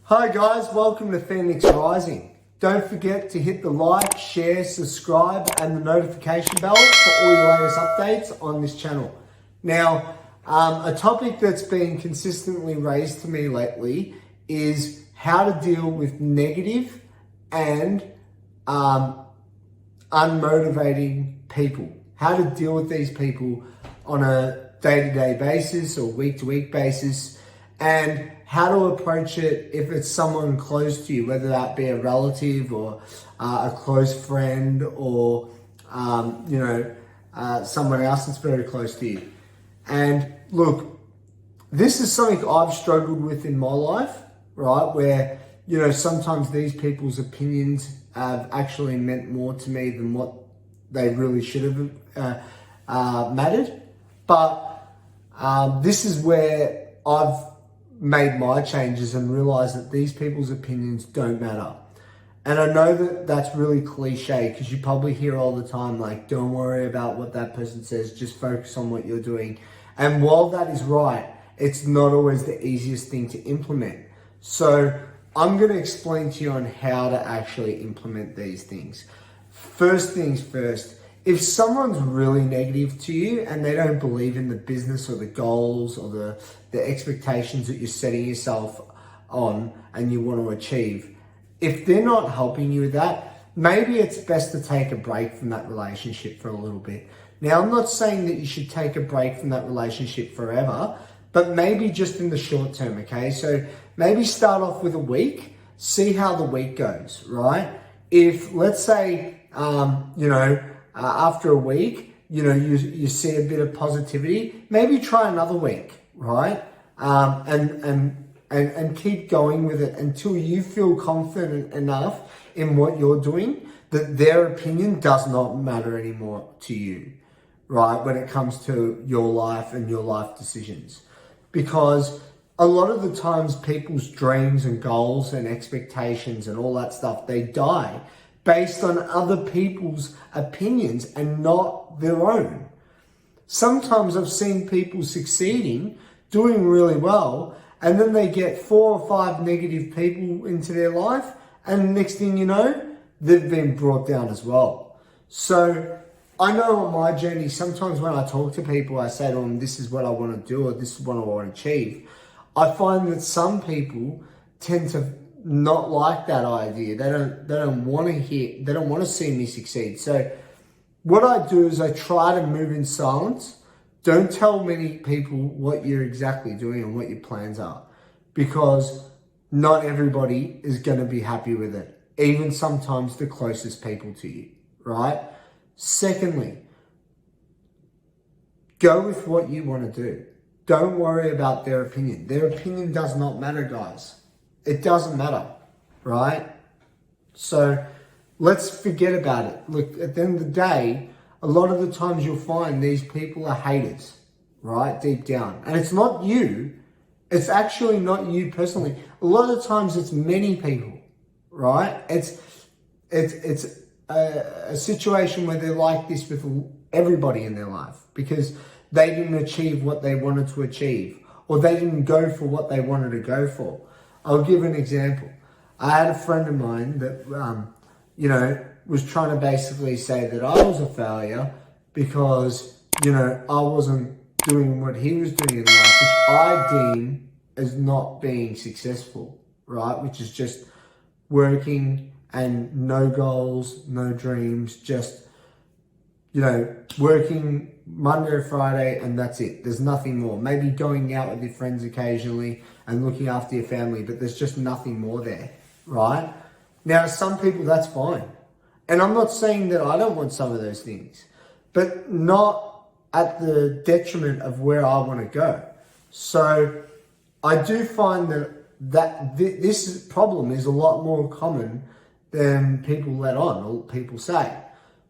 Hi guys, welcome to Phoenix Rising. Don't forget to hit the like, share, subscribe and the notification bell for all your latest updates on this channel. Now, a topic that's been consistently raised to me lately is how to deal with negative and unmotivating people. How to deal with these people on a day-to-day basis or week-to-week basis, and how to approach it if it's someone close to you, whether that be a relative or a close friend or someone else that's very close to you. And look, this is something I've struggled with in my life, right? Where, sometimes these people's opinions have actually meant more to me than what they really should have mattered. But this is where I've made my changes and realized that these people's opinions don't matter. And I know that that's really cliche because you probably hear all the time, like, don't worry about what that person says, just focus on what you're doing. And while that is right, it's not always the easiest thing to implement. So I'm going to explain to you on how to actually implement these things. First things first, if someone's really negative to you and they don't believe in the business or the goals or the expectations that you're setting yourself on and you want to achieve, if they're not helping you with that, maybe it's best to take a break from that relationship for a little bit. Now, I'm not saying that you should take a break from that relationship forever, but maybe just in the short term, okay? So maybe start off with a week, see how the week goes, right? If, let's say, after a week, you see a bit of positivity, maybe try another week, right? And keep going with it until you feel confident enough in what you're doing that their opinion does not matter anymore to you, right? When it comes to your life and your life decisions. Because a lot of the times people's dreams and goals and expectations and all that stuff, they die based on other people's opinions and not their own. Sometimes I've seen people succeeding, doing really well, and then they get 4 or 5 negative people into their life, and next thing you know, they've been brought down as well. So I know on my journey, sometimes when I talk to people, I say to them, this is what I want to do, or this is what I want to achieve. I find that some people tend to not like that idea. They don't want to see me succeed. So what I do is I try to move in silence. Don't tell many people what you're exactly doing and what your plans are, because not everybody is going to be happy with it, even sometimes the closest people to you, right? Secondly, go with what you want to do. Don't worry about their opinion. Their opinion does not matter, guys. It doesn't matter, right? So let's forget about it. Look, at the end of the day, a lot of the times you'll find these people are haters, right? Deep down. And it's not you. It's actually not you personally. A lot of the times it's many people, right? It's a situation where they're like this with everybody in their life because they didn't achieve what they wanted to achieve, or they didn't go for what they wanted to go for. I'll give an example. I had a friend of mine that, was trying to basically say that I was a failure because, I wasn't doing what he was doing in life, which I deem as not being successful, right? Which is just working and no goals, no dreams, just, working Monday to Friday and that's it. There's nothing more. Maybe going out with your friends occasionally and looking after your family, but there's just nothing more there, right? Now, some people, that's fine. And I'm not saying that I don't want some of those things, but not at the detriment of where I want to go. So I do find that this problem is a lot more common than people let on or people say.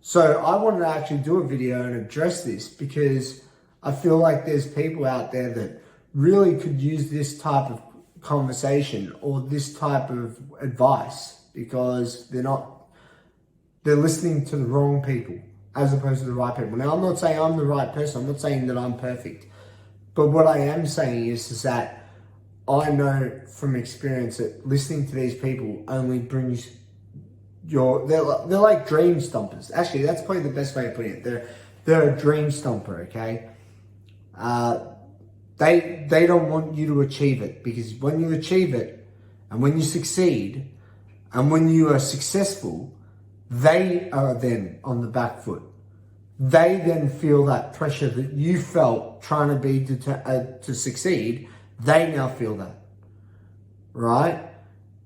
So I wanted to actually do a video and address this because I feel like there's people out there that really could use this type of conversation or this type of advice because they're listening to the wrong people as opposed to the right people. Now, I'm not saying I'm the right person. I'm not saying that I'm perfect. But what I am saying is that I know from experience that listening to these people only brings they're like dream stompers. Actually, that's probably the best way of putting it. They're a dream stomper, okay? They don't want you to achieve it, because when you achieve it and when you succeed and when you are successful, they are then on the back foot. They then feel that pressure that you felt trying to be to succeed. They now feel that, right?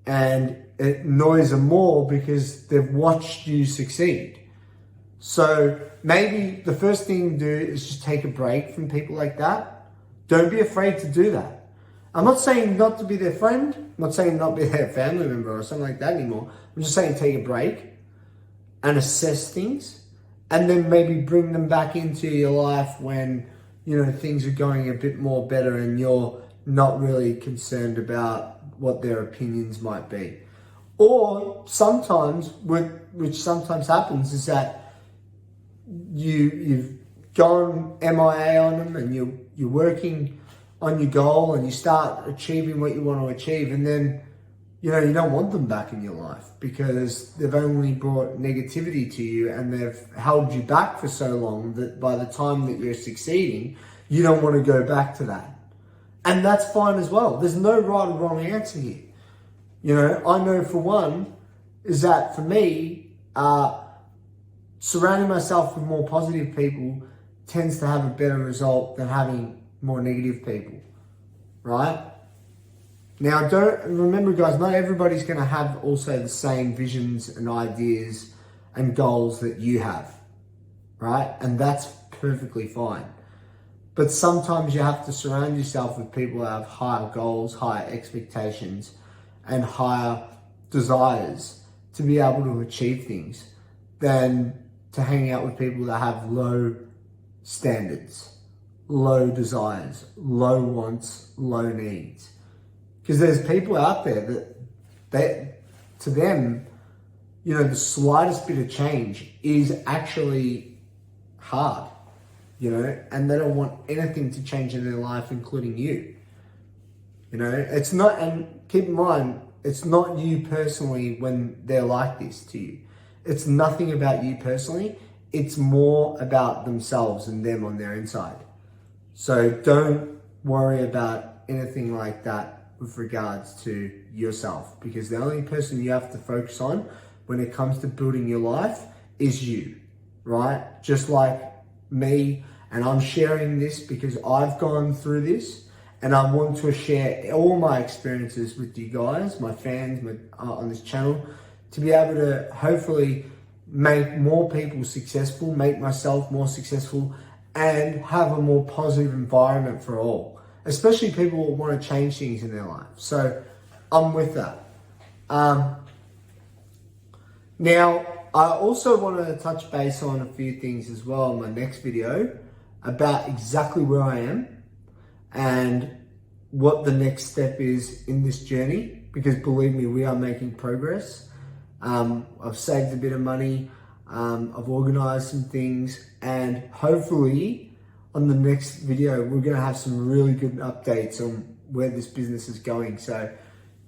And it annoys them more because they've watched you succeed. So maybe the first thing to do is just take a break from people like that. Don't be afraid to do that. I'm not saying not to be their friend. I'm not saying not be their family member or something like that anymore. I'm just saying take a break and assess things, and then maybe bring them back into your life when, you know, things are going a bit more better and you're not really concerned about what their opinions might be. Or sometimes, which sometimes happens, is that you've gone MIA on them and you're working on your goal and you start achieving what you want to achieve, and then, you know, you don't want them back in your life because they've only brought negativity to you and they've held you back for so long that by the time that you're succeeding, you don't want to go back to that. And that's fine as well. There's no right or wrong answer here. You know, I know for one, is that for me, surrounding myself with more positive people tends to have a better result than having more negative people, right? Now, remember guys, not everybody's going to have also the same visions and ideas and goals that you have, right? And that's perfectly fine. But sometimes you have to surround yourself with people that have higher goals, higher expectations, and higher desires to be able to achieve things than to hang out with people that have low standards, low desires, low wants, low needs. Because there's people out there that to them, you know, the slightest bit of change is actually hard, you know, and they don't want anything to change in their life, including you. You know, it's not, and keep in mind, it's not you personally when they're like this to you. It's nothing about you personally. It's more about themselves and them on their inside. So don't worry about anything like that with regards to yourself, because the only person you have to focus on when it comes to building your life is you, right? Just like me, and I'm sharing this because I've gone through this and I want to share all my experiences with you guys, my fans on this channel, to be able to hopefully make more people successful, make myself more successful, and have a more positive environment for all, especially people who want to change things in their life. So I'm with that. Now, I also want to touch base on a few things as well in my next video about exactly where I am and what the next step is in this journey, because believe me, we are making progress. I've saved a bit of money, I've organized some things, and hopefully on the next video, we're going to have some really good updates on where this business is going. So,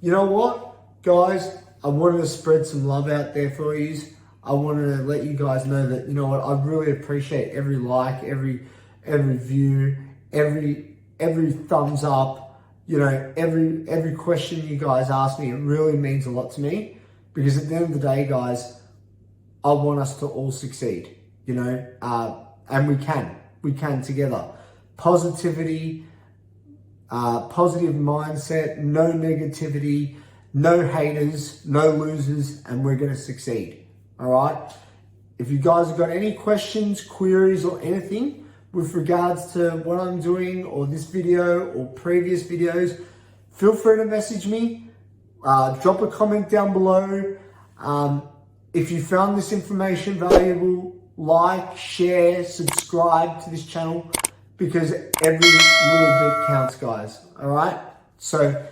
you know what, guys, I wanted to spread some love out there for you. I wanted to let you guys know that, you know what, I really appreciate every like, every view, every thumbs up, you know, every question you guys ask me. It really means a lot to me, because at the end of the day, guys, I want us to all succeed, you know, and we can together. Positivity, positive mindset, no negativity, no haters, no losers, and we're going to succeed. All right. If you guys have got any questions, queries, or anything with regards to what I'm doing or this video or previous videos, feel free to message me. Drop a comment down below. If you found this information valuable, like, share, subscribe to this channel, because every little bit counts, guys. All right. So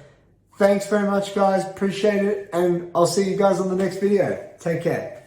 thanks very much, guys. Appreciate it. And I'll see you guys on the next video. Take care.